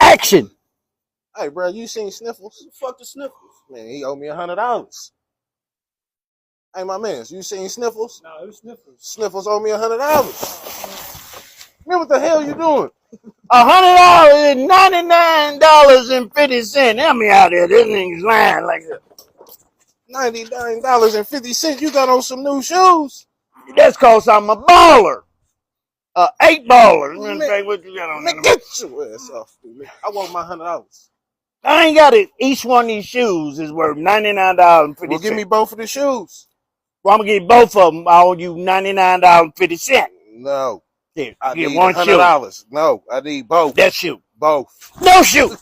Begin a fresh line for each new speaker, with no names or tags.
Action.
Hey, bro, you seen Sniffles?
Fuck the Sniffles.
Man, he owed me $100. Hey, my man, you seen Sniffles?
Nah, it was Sniffles.
Sniffles owe me $100. Man, what the hell you doing?
$100 is $99.50. Help me out there. This nigga's lying like that.
$99.50. You got on some new shoes?
That's cause I'm a baller. 8 ballers.
Man,
What you got on
man, get your ass off, man. I want my $100.
I ain't got it. Each one of these shoes is worth $99.50.
Well, give me both of the shoes.
Well, I'm gonna get both of them. I owe you $99.50.
No.
Here,
I
get
need
one shoe.
$100. No, I need both.
That shoe.
Both.
No shoe.